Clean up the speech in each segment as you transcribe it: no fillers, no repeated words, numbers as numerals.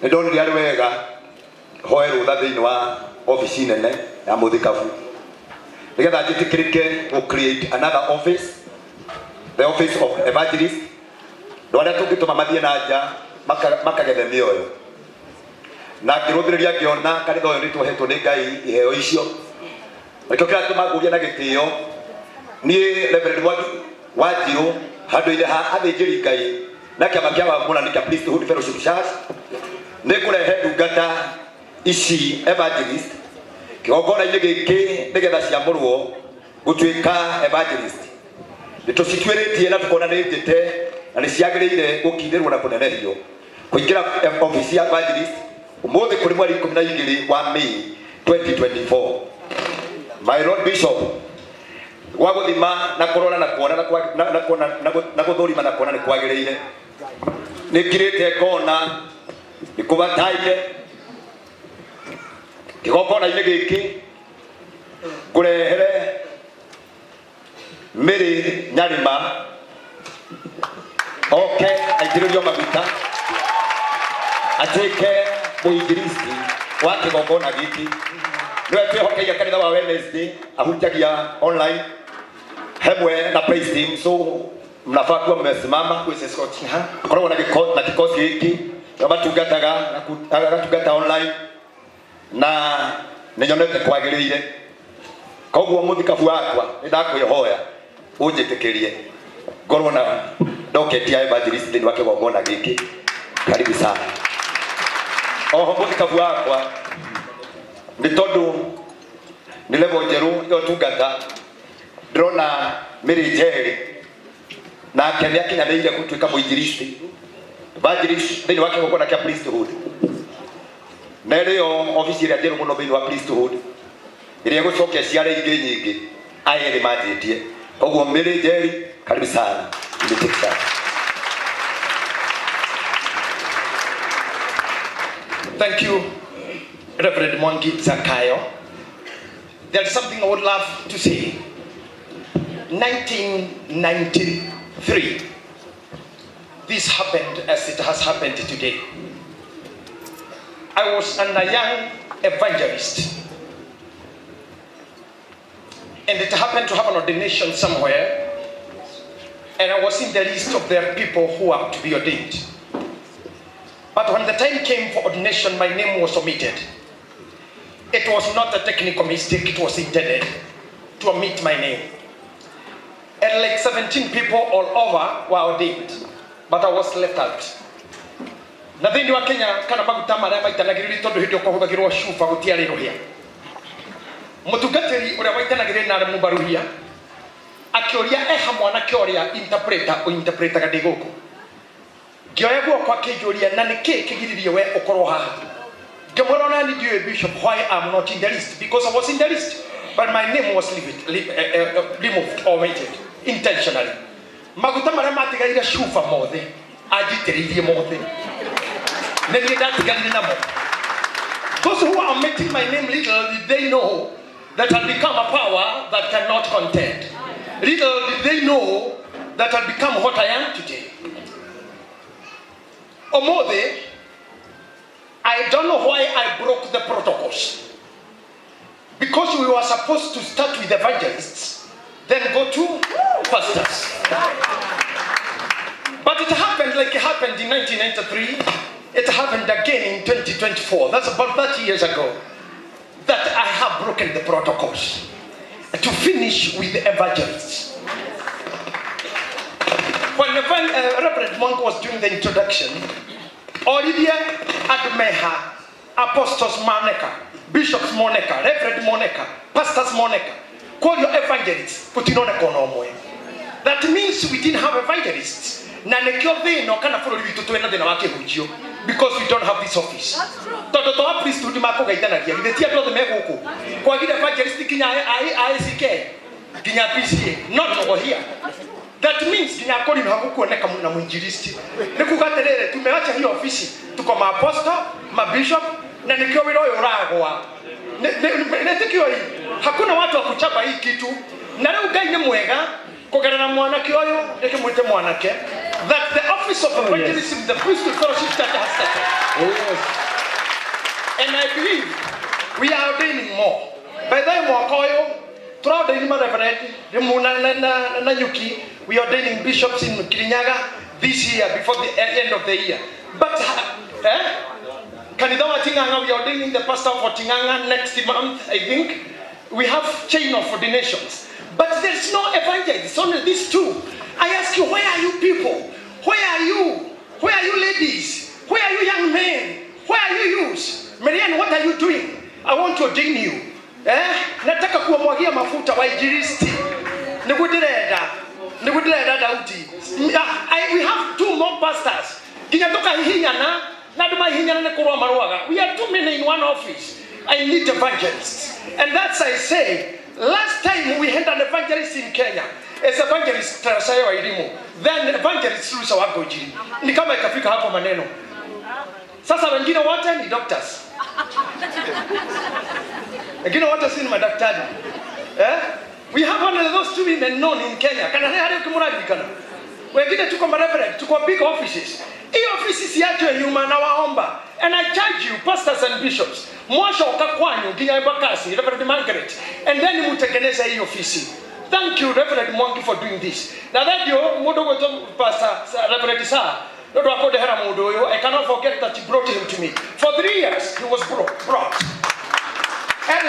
Ndoni ndi wega hoeru thathi wa office nene ya Mitheko nigetha njitikirike to create another office, the office of evangelist, ndwara tungituma mathie na nja makagethe mioyo na ngiruthiria ngiona kanitha uyu nitwohetwo ni Ngai iheo icio nikio kira tumaguria na gitio ni Reverend Wanjiru handu ile ha athinjiri Ngai na kiama kia wamuna ni priesthood fellowship church nikurehe ndungata ici evangelist kigongona-inĩ gĩkĩ nĩgetha ciamũrwo gũtuĩka evangelist nĩtũcituĩrĩtie na tukona nĩ njĩte na nĩ ciagĩrĩire gũkinyĩrwo na kũnenehio kũingĩra office ya evangelist ũmũthĩ kũrĩ mweri 12 wa May 2024. My Lord Bishop gwa gũthima na kũrora na kuona na gũthũrima na kuona nĩ kwagĩrĩire nĩngirĩte ngona nĩkũbataire kigongona-inĩ gĩkĩ ngũrehere Mary Nyarima oke aitĩrĩrio maguta atuĩke mũinjilisti wa kigongona gĩkĩ nĩwe twĩhokeire kanitha wa Wednesday ahunjagia online hamwe na praise team, so mnafaa kuwa mmesimama korwo na kikosi gĩkĩ agatungata online na ninyonete kwagĩrĩire koguo Mitheko wakwa nĩndakwihoya unjĩtĩkĩrie ngorwo na docket ya evangelist thĩinĩ wa kĩgongona gĩkĩ. Karibu sana. Oho Mitheko wakwa nĩ tondũ nĩ level njerũ yo tungata ndĩrona Mary Njeri nake nĩakinyanĩire gũtuĩka mũinjilisti evangelist thĩinĩ wa kĩgongona kĩa priesthood na rĩo office ĩrĩa njerũ mũno thĩinĩ wa priesthood ĩrĩa gũcokia ciara ingĩ nyingĩ aerĩ manjĩtie. Koguo Mary Njeri, karibu sana. Thank you, Reverend Mwangi Zakayo. There's something I would love to say. 1993, this happened as it has happened today. I was a young evangelist, and it happened to have an ordination somewhere, and I was in the list of the people who are to be ordained. But when the time came for ordination, my name was omitted. It was not a technical mistake, it was intended to omit my name. And like 17 people all over were ordained, but I was left out. Na thĩinĩ wa Kenya kana maguta marĩa maitanagĩrĩrio tondũ hĩndĩ ũkũhũthagĩrwo cuba gũtiarĩ rũhĩa. Mũtungatĩri ũrĩa waitanagĩrĩria na mũbaruhia akĩũria eha mwanake ũrĩa interpretaga ndĩ gũkũ. Ngĩoya guoko akĩnjũria na nĩkĩ kĩgiririe we ũkorwo haha. Ngĩmwĩra ona niĩ ndiũĩ Bishop why I'm not in the list, because I was in the list but my name was removed or omitted intentionally. Maguta marĩa matigaire cuba mothe ajitĩrĩirie mothe. Those who are omitting my name, little did they know that I'll become a power that cannot contend. Little did they know that I'll become what I am today. Omode, I don't know why I broke the protocols. Because we were supposed to start with evangelists, then go to pastors. But it happened like it happened in 1993. It happened again in 2024. That's about 30 years ago. That I have broken the protocols to finish with the evangelists. When Reverend Monk was doing the introduction, Olivier Admeha, Apostles Moneka, Bishops Moneka, Reverend Moneka, Pastors Moneka, call your evangelists, put in on a konomwe. That means we didn't have evangelists. Na nekio thino kana furori witu twena thina wake hujio because we don't have this office. Toto to priesthood mako gaitanagia githeti andũ othe meguku kwagire evangelist kinya ICK kinya PCA not over here. That means kinya kori no hakuoneka na mwinjilisti nikugaterere tumeacha hiyo ofisi tuko ma apostle ma bishop na nikio wiro uyu uragwa netikio hii hakuna watu wa kuchapa hii kitu na leo Ngai ni mwega kugerera mwanake uyu ndikimwite mwanake that the office of evangelism, the priesthood fellowship church has started. Yes. And I believe we are ordaining more. By the way, throughout the Reverend Nanyuki, we are ordaining bishops in Kirinyaga this year before the end of the year. But Kanidawa Tinganga, we are ordaining the pastor for Tinganga next month, I think. We have chain of ordinations. But there's no evangelists, only these two. I ask you, where are you people? Where are you? Where are you ladies? Where are you young men? Where are you youths? Marianne, what are you doing? I want to ordain you. Nataka kuwamwagia mafuta wainjilisti. Nigudireda Daudi. We have 2 more pastors. Kinyatoka hihinyana, naduma hihinyana nekurwa maruaga. We are 2 men in one office. I need evangelists. And that's I say, last time we had an evangelist in Kenya. As evangelist Tarasayo Wairimu. Then evangelist Rusa Wagojiri. Ni kama ikafika hapo maneno. Sasa wengine wote ni doctors. Wengine wote si ni madaktari. We have one of those 2 women known in Kenya. Kana hali kumuradi kana. Wengine tuko reverend, tuko big offices. Hii offices yacho nyuma na waomba. And I charge you, pastors and bishops, mwasha ukakwanyu ginya bakasi, Reverend Margaret, and then mutegeneza hii ofisi. Thank you, Reverend Mwangi, for doing this. Now that you, Pastor Reverend Sa, I cannot forget that you brought him to me. For 3 years, he was brought. And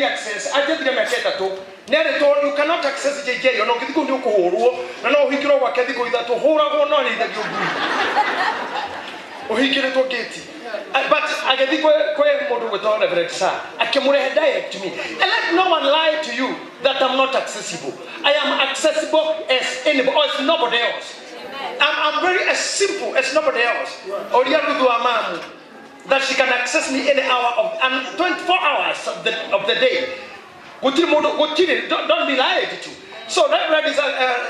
access. I did them you cannot access JJ. You know, you can do Kuhuru. No, he can work at the Kuida to hold on that you do. Or he can to get it. But I get the Quay with all Reverend Sa. I can direct to me. And let no one lie to you that I'm not accessible. I am accessible as anybody, or as nobody else. I'm very as simple as nobody else. Or that she can access me any hour of and 24 hours of the day. Don't be lied to. So Reverend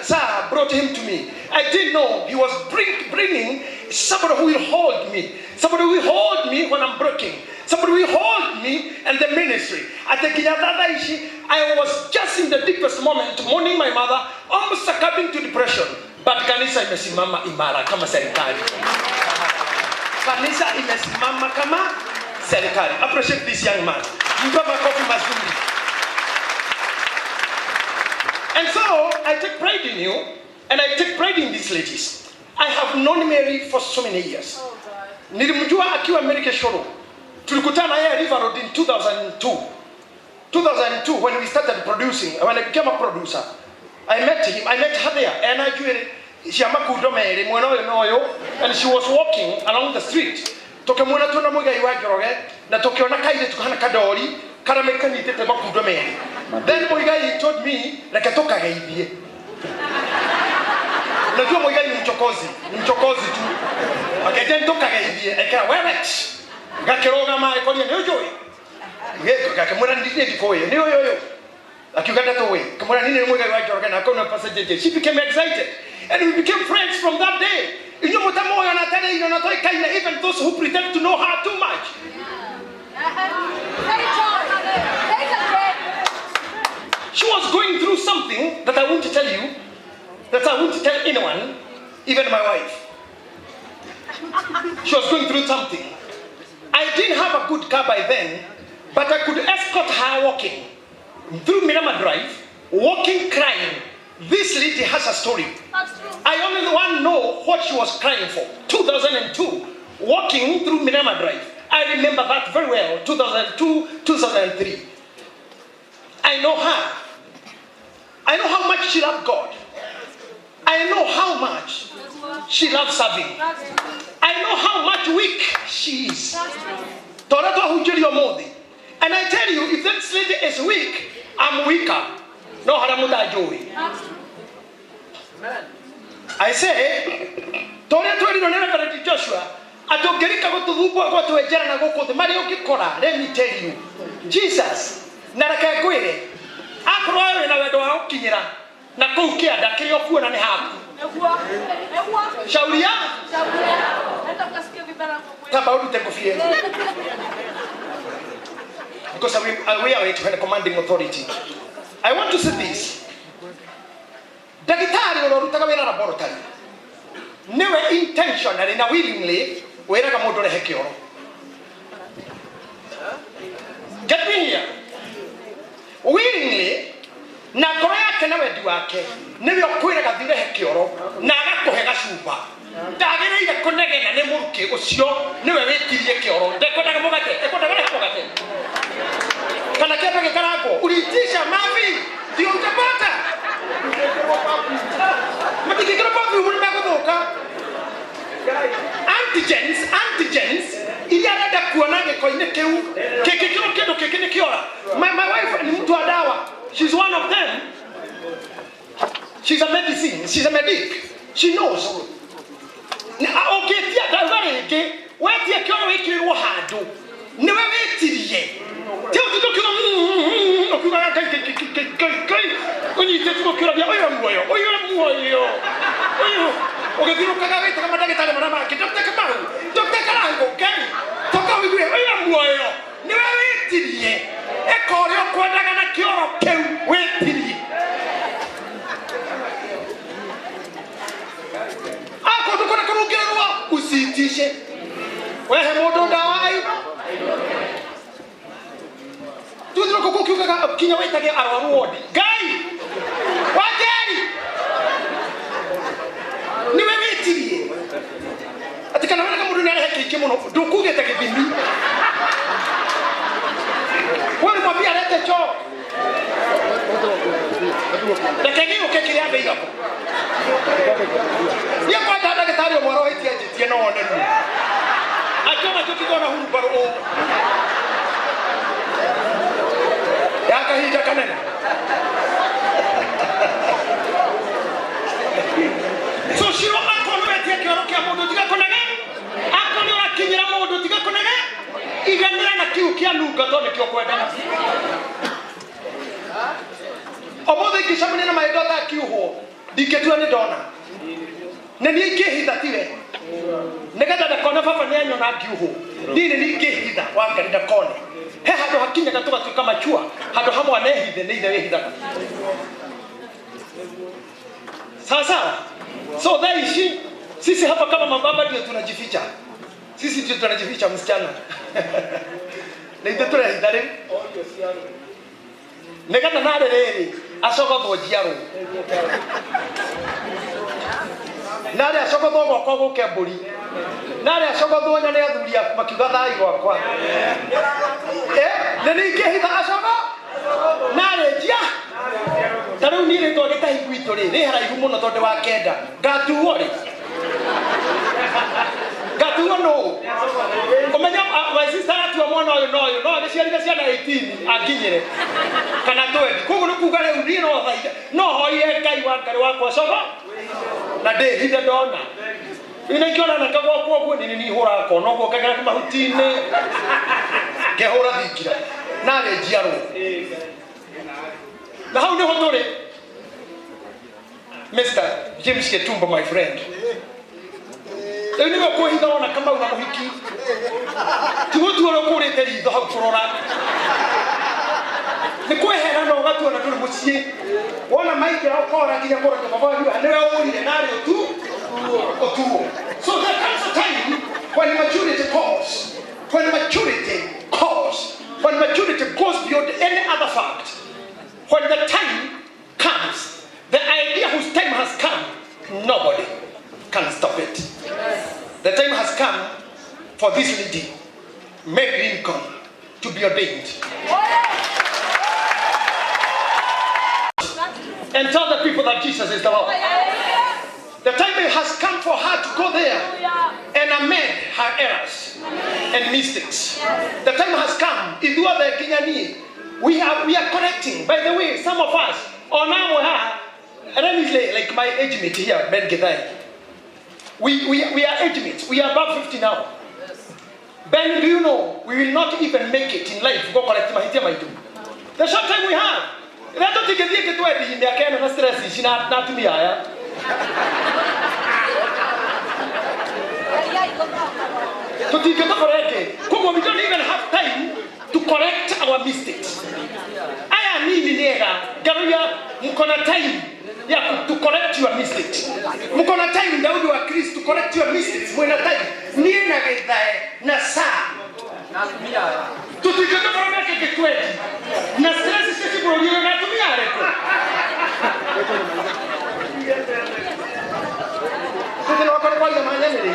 Sa brought him to me. I didn't know he was bringing somebody who will hold me. Somebody who will hold me when I'm breaking. Somebody will hold me and the ministry. At the Kinyatadaishi, I was just in the deepest moment, mourning my mother, almost succumbing to depression. But kanisa imesimama imara kama serikali. Kanisa imesimama kama serikali. Appreciate this young man. Mpe makofi mazuri. And so, I take pride in you, and I take pride in these ladies. I have known Mary for so many years. Nilimjua akiwa America Shoro. Tulikutana yeye River Road in 2002. 2002 when we started producing, when I became a producer. I met him, I met her there, and I and she was walking along the street. Then Muigai told me, like a toka gaibi. Najua Muigai ni mchokozi tu. Akajen toka gaibi, aka wewe. Gakiroga ma ikonia ni ujoi. Ngeko gakamura ndine dikoye. Ni yo. Akigata to we. Kamura nini Muigai wa joroga na kona passager. She became excited. And we became friends from that day. Even those who pretend to know her too much. She was going through something that I want to tell you, that I won't tell anyone, even my wife. She was going through something. I didn't have a good car by then, but I could escort her walking through Mirama Drive, walking, crying. This lady has a story. I only want to know what she was crying for. 2002, walking through Mirama Drive. I remember that very well, 2002, 2003. I know her. I know how much she loved God. I know how much she loves serving. I know how much weak she is. And I tell you, if that lady is weak, I'm weaker. No haramuda joy. I say, Joshua, let me tell you, Jesus, because we are a commanding authority. I want to say this. Dagitari urorutaga wira laboratory. Never intentionally na willingly wiraga mundu rehe kioro. Get me here. Willingly na ngoro yake na wendi wake niwe okwiraga thirehe kioro na agakuhe gacuba. Ndagĩrĩire kũnegena nĩ mũruki ũcio niwe wĩtirie kĩoro ndekwenda mũgate kana kĩambe gĩkarangwo ulitisha mavi ndio utapata matikĩkĩra papi ũmũnĩ megũthũka antigens iria arenda kuona gĩko-inĩ kĩu kĩndũ kĩngĩ nĩ kĩora. My wife ni mtu wa dawa. She's one of them. She's a medicine. She's a medic. She knows. Okay, dawa rĩngĩ wetie kĩoro wĩkĩrĩrwo handũ nĩwe wĩtirie tio tũkĩra ũkiuga kai ũnyitĩte gũkĩrabia ũyũ muoyo ũgĩthiũrũkaga wĩtaga mandagĩtarĩ marĩa mangĩ Dr. Karango Ngai toka wĩgue ũyũ muoyo nĩwe wĩtirie eka ũrĩa ũkwendaga na kĩoro kĩu wĩtirie. Usitishe wehe mundu ndawa aiba tuthiro kukiugaga kinya waitage arwaru wodi Ngai wajeri niwe witirie ati kana wena mundu nare hekiki muno ndukugete githimi woni mwambia lete cho ndakegi ukekire abeiga ya kwa dada gitari omoro hitie jitie no one nu akona tukigona huru baro ya kahija kanene so shiro akona wetie kioro kia mundu tiga konege akona akinyira mundu tiga konege iganira na kiu kia nuga to ne kio kwenda omothe kishamene na maidota kiuho diketua ni dona nani ikehitha tiwe negada da kona papa ni anyo na kiuho dini ni ikehitha wanga ni da kone he hado hakinya katuka kama chua hado hamo anehithe ni ile hitha sasa so there is she sisi hapa kama mababa ndio tunajificha sisi ndio tunajificha msichana na ndio tunahidhari negada na rere asoka bojiaro nare asoka bogo kwa gukemburi nare asoka bonya ne athuria makiuga thai gwakwa nani ikehitha asoka nare jia taru ni ri twagita higuito ri haraihu muno tondu wa kenda ngatuo ri ngatuo no omenya my sister atu mwana oyo no ciarire ciana 18 akinyire kana 20 koguo ni kuga riu ndi no thaida no hoye Ngai wa Ngai wakwa cogo na de hithe ndona ina kiona na kagwa kwa ni hura ko no go kagera mahutine ngehura thikira na le jiaro na hau ni hotore Mr. James Ketumbo my friend ni wako hitha ona kama una muhiki tuotu ro kurete ritho hau kurora ni kwehera no gatu na tuli mucie wona maiki akora kinya kora kwa baba ni wewe urire nari otu so there comes a time when maturity calls when maturity goes beyond any other fact when the time comes the idea whose time has come nobody can stop it. The time has come for this lady, Mary Lincoln, to be ordained. And tell the people that Jesus is the Lord. The time has come for her to go there and amend her errors and mistakes. The time has come. If you are the Kenyani, we are correcting. By the way, some of us, or now we are, and then it's like my age mate here, Ben Gedai. We are age mates. We are about 50 now. Ben, do you know we will not even make it in life? Go correct my the short time we have. I don't think get to it in the kind of stress is not to me. We don't even have time to correct our mistakes. I am in the Garuya Mukona time. to correct your mistakes. Mukona time Daudi wa Kristo to correct your mistakes. Mwena time ni na gaithae na saa. Tutikana kwa meke kitweji. Na stress sisi brodie na tumia reko. Tena wakati kwa jamani nini?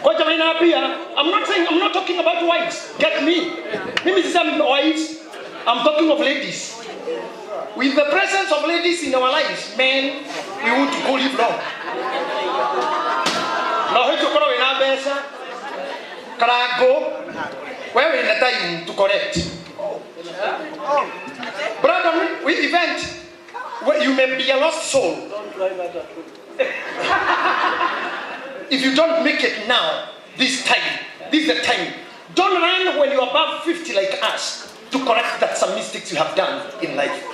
Kwa jamani na pia I'm not talking about wives. Get me. Mimi sisemi wives. I'm talking of ladies. With the presence of ladies in our lives, men, we want to go live long. Now, how to go in our besa? Can I go? Where in the time to correct? Brother, with event where you may be a lost soul. If you don't make it now, this is the time. Don't run when you're above 50 like us to correct that some mistakes you have done in life.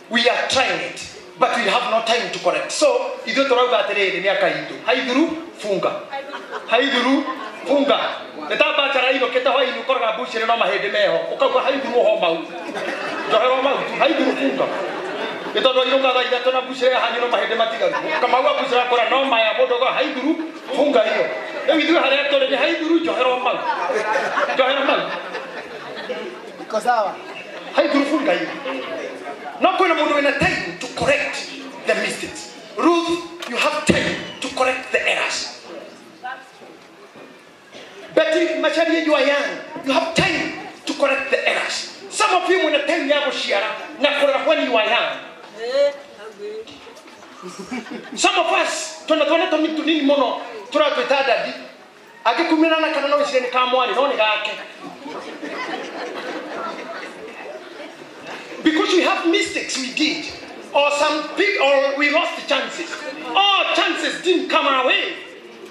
We are trying it, but we have no time to correct. So, ido toroga tere miaka itu. Haiduru funga. Haiduru funga. Etapa chara ino keta wa ino korga bushire no mahede meho. Okago haiduru ho mau. Johero mau. Haiduru funga. Ito do ino ga ida tona bushire ha ino mahede matiga. Kama wa bushira kora no maya bodo ga haiduru funga iyo. Ewi du hare to le haiduru johero mau. Johero mau. Kosawa. Haiduru funga iyo. Not going to have time to correct the mistakes. Ruth, you have time to correct the errors. Betty, Machari, you are young. You have time to correct the errors. Some of you, when the time you have when you are young. Some of us, to need mono, to have to daddy. I get Kumina Kanano is in the Kamwani, only because we have mistakes we did, or we lost the chances. All chances didn't come our way.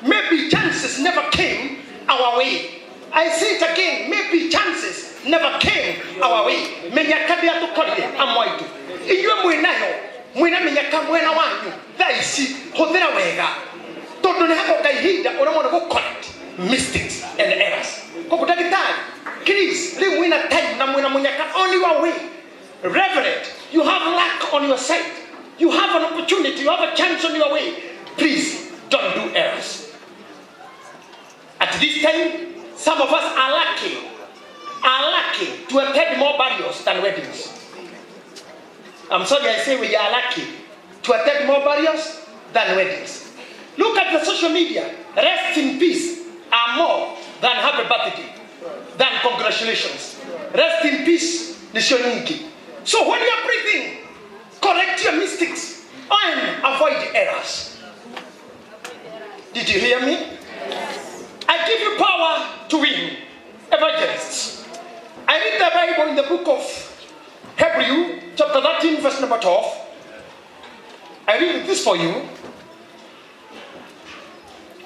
Maybe chances never came our way. I say it again, maybe chances never came our way. Menyakabia to kodi amwaitu. Inywe mwenayo, menyaka mwena wanyu. That is hodera wega. Todo ne hako kaihida onamono go correct mistakes and errors. Kokutaki time. Please, live win a time na mwena menyaka only one way. Reverend, you have luck on your side. You have an opportunity. You have a chance on your way. Please don't do errors. At this time, some of us are lucky to attend more burials than weddings. I'm sorry I say we are lucky to attend more burials than weddings. Look at the social media. Rest in peace are more than happy birthday, than congratulations. Rest in peace, Nishoniki. So when you are breathing, correct your mistakes and avoid errors. Did you hear me? I give you power to win. Evangelists. I read the Bible in the book of Hebrew, chapter 13, verse number 12. I read this for you.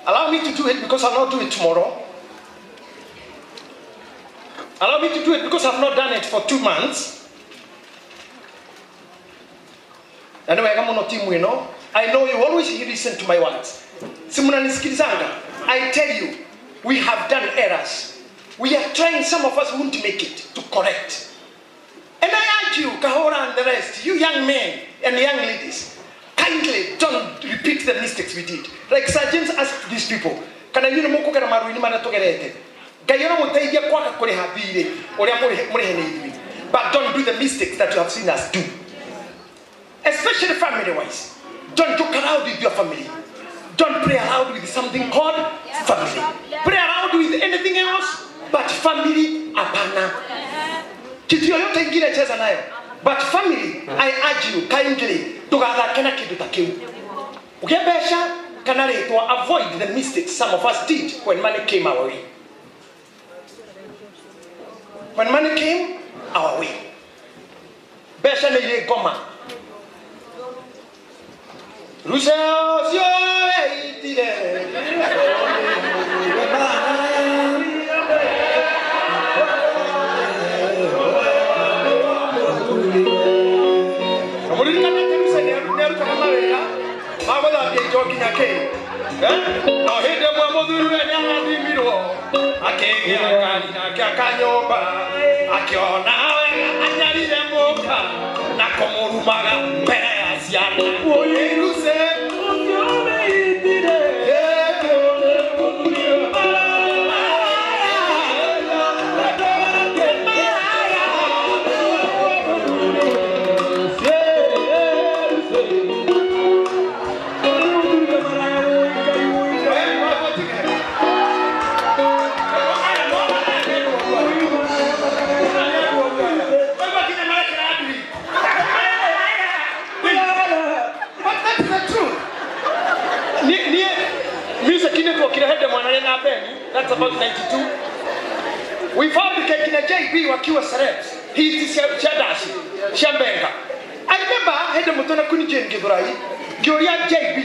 Allow me to do it because I'll not do it tomorrow. Allow me to do it because I've not done it for 2 months. Anyway, I know you always listen to my words. I tell you, we have done errors. We are trying, some of us won't make it, to correct. And I urge you, Kahora and the rest, you young men and young ladies, kindly don't repeat the mistakes we did. Like Sir James asked these people, but don't do the mistakes that you have seen us do. Especially family-wise. Don't joke around with your family. Don't pray aloud with something called family. Pray aloud with anything else, but family, apana. But family, I urge you kindly to avoid the mistakes some of us did when money came our way. When money came our way. I Muruka, Nakomurumaga, Perasiana, Oyeruse, that's about 92. We found the cake in a JB wakiwa celebs. He is Shadashi, Shambenga. I remember I had a Mutona Kunijin Giburai, Gyoria JB.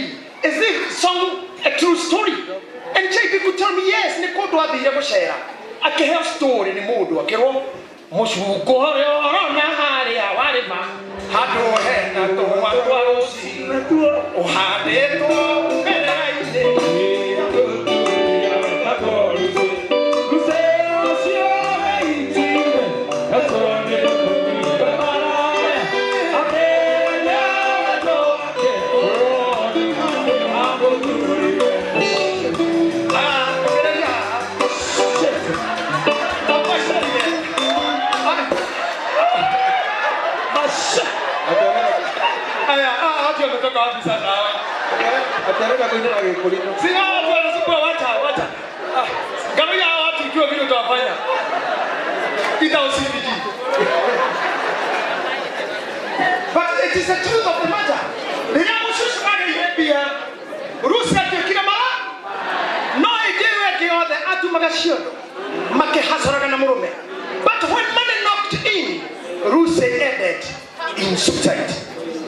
Is this song a true story? And JB could tell me, yes, Nikodwa the Yaboshera. I can have story in the mood, Akero. Moshu Gorio, Naharia, Warima, Hado Hena, Tomarosi, Ohadeto, But it is the truth of the matter. But when money knocked in, Ruse ended in suicide.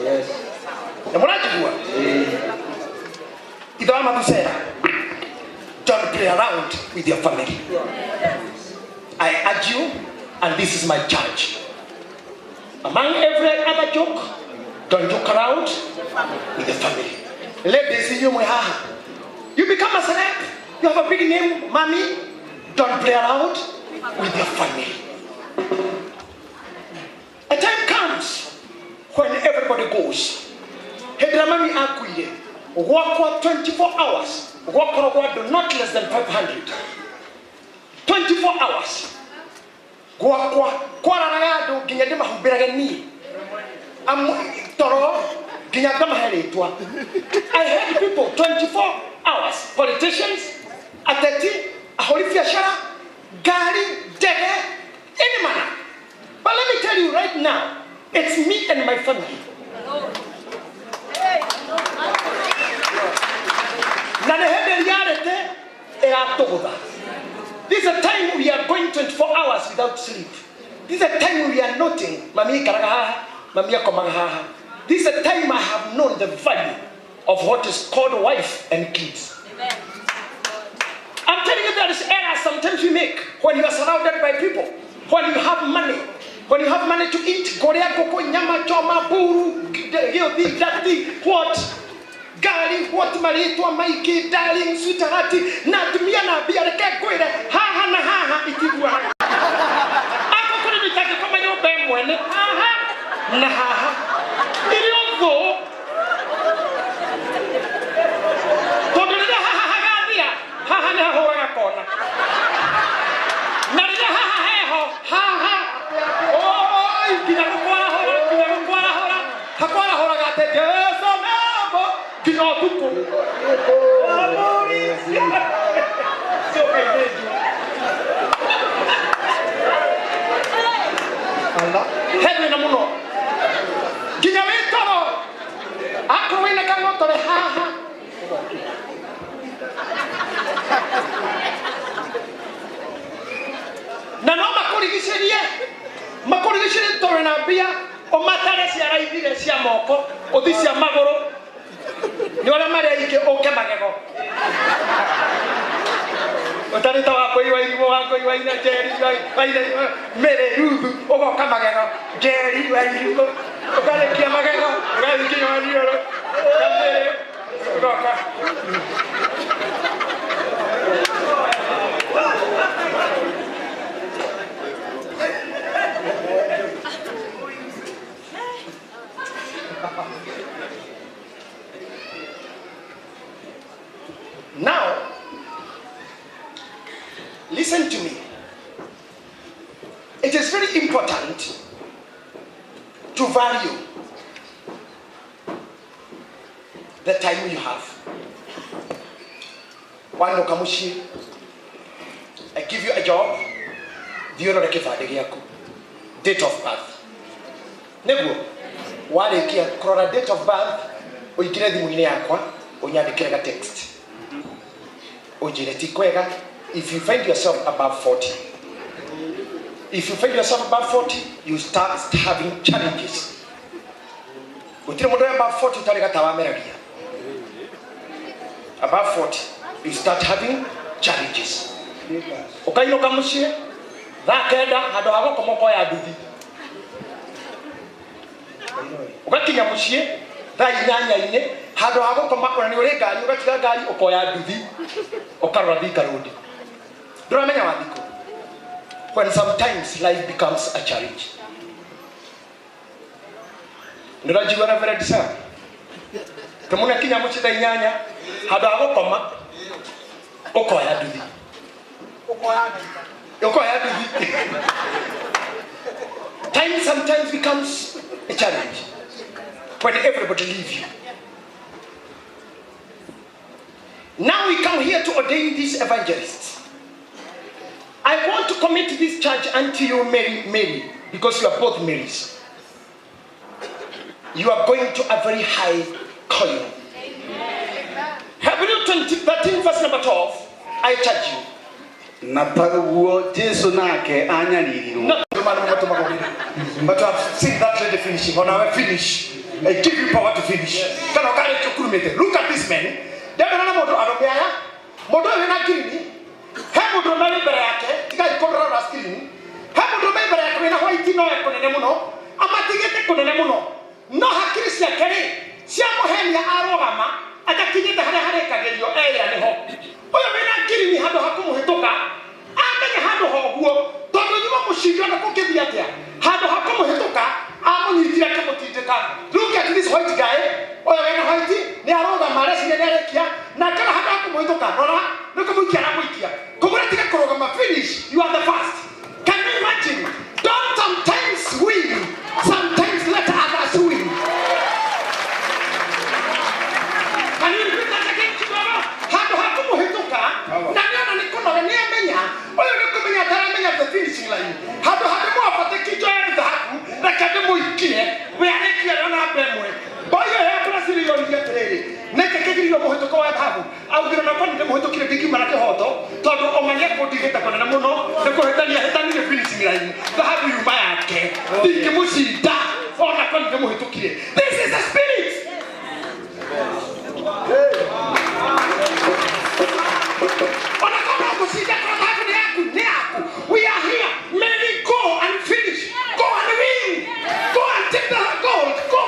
Yes. Don't play around with your family. I urge you, and this is my charge. Among every other joke, don't joke around with the family. Let them see you. You become a celeb, you have a big name, mommy. Don't play around with your family. A time comes when everybody goes. Hedramami akuye. Walk 24 hours. Walk not less than 500. 24 hours. Kwa ragado ginyadema huberagani. Toro ginyadama heletwa. I heard people 24 hours. Politicians, ateti, aholifiashara, gari, dege, any manner. But let me tell you right now, it's me and my family. This is a time we are going 24 hours without sleep. This is a time we are noting. This is a time I have known the value of what is called wife and kids. Amen. I'm telling you, there is errors sometimes we make when you are surrounded by people. When you have money. When you have money to eat, Korea, Koko, Nyama, Choma, Buru, what? Gari, what Marito, Mikey, darling, sweetheart, Natmiana, Biarka, ha na ha, it is one. I couldn't be taken from your bam when, Naha, it don't go. Hahana Hora Corner. Nadia ha, oh, Hakwana Horagate, Henry Namuno. Ginavito, Aquina Camoto, ha. Nanoma Corrigiseria, Macorrigiseria Torrenabia, o Matare si Araibile sia Moco, o di sia Magoro, Nora Maria che o Camagego. O tanto a poi vai in Jerry, vai Mere Rudu, o Camagego, Jerry, vai o Cane Chiamagego, vai che non arriva. listen to me. It is very important to value the time you have. One Okamushi, I give you a job, date of birth. Nebu, one date of birth, or you get the Muniakwa, or you have the text. If you find yourself above 40, you start having challenges. Above 40, you start having challenges. Okaino kamushie, zakeda hado hago komoko ya duthi. Ugakinya mushie, tha inyanya ine, hado hago komako ni ure gari, ugakiga gari okoya duthi, okarwa thika road. Ndramenya wathiko. When sometimes life becomes a challenge. Ndirajiwa na very disappointed. Kamuna kinya mushie tha inyanya, hado hago koma okoya duthi. Time sometimes becomes a challenge when everybody leaves you. Now we come here to ordain these evangelists. I want to commit this church unto you, Mary, because you are both Marys. You are going to a very high calling. Hebrews 13 verse number 12, I charge you. But I've seen that lady finishing. On our finish, I give you power to finish. Look at this man. Look at this white guy. Finish. You are the first. Can you imagine? Don't sometimes win. Sometimes let others win. Can you repeat that again? The finishing line. This is the spirit. We are here. Maybe go and finish. Go and win. Go and take the gold. Go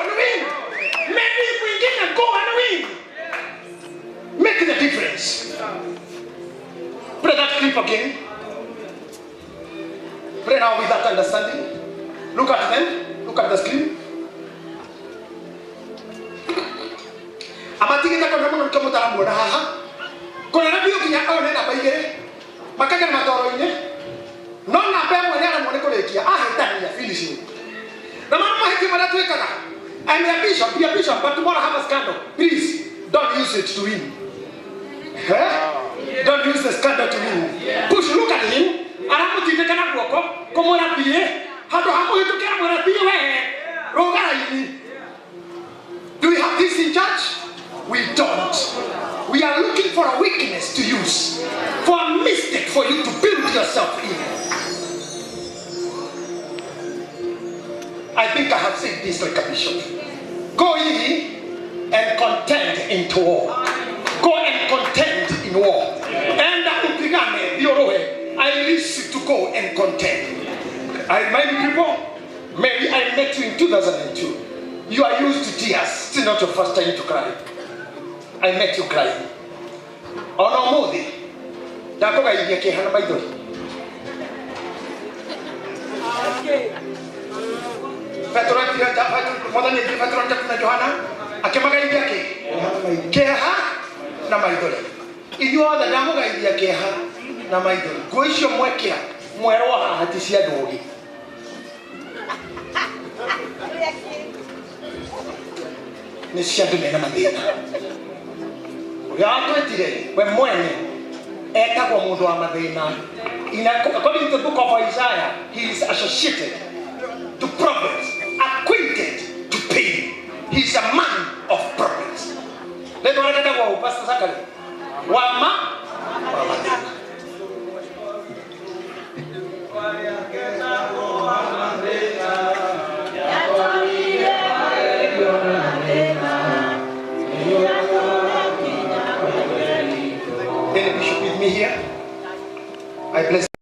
and win. Maybe we get a go and win. Make the difference. Play that clip again. Pray now with that understanding. Look at them. Look at the screen. Amatikita kwa namu nunca mutaramu na haha. Kuna nabiyo kinya au nena baigere. Makaka na matoro ine. Nona bemo nena mwone kolekia. Tani ya finishing. Na mama hiki maratu ekana. I'm a bishop, but tomorrow I have a scandal. Please, don't use it to win. Don't use the scandal to win. Push, look at him. Anamutindeka na roko. Komo na biye. Hado hamu hitu kera mwana biye we. Rogara ini. Do we have this in church? We don't. We are looking for a weakness to use. For a mistake for you to build yourself in. I think I have said this like a bishop. Go ye and contend into war. Go and contend in war. And I release you to go and contend. I remind people, Mary, I met you in 2002. You are used to tears. Still not your first time to cry. I met you crying. Oh no, Modi. Dakoga yake hana baidori. Petron tira dapat modalnya di Petron jatuh Johana. Akemaga yake. Keha na baidori. Iyo ada damoga yake ha. na maithori nguo icio mwekĩra mwerwo haha ti cia ndũgi nĩ cia andũ mena mathĩna ũrĩa watwĩtire we mwene etagwo mũndũ wa mathĩna. According to the book of Isaiah, he is associated to problems, acquainted to pain. He is a man of problems. Let me tell you, Pastor Zakari. Wama. Any bishop with me here? I bless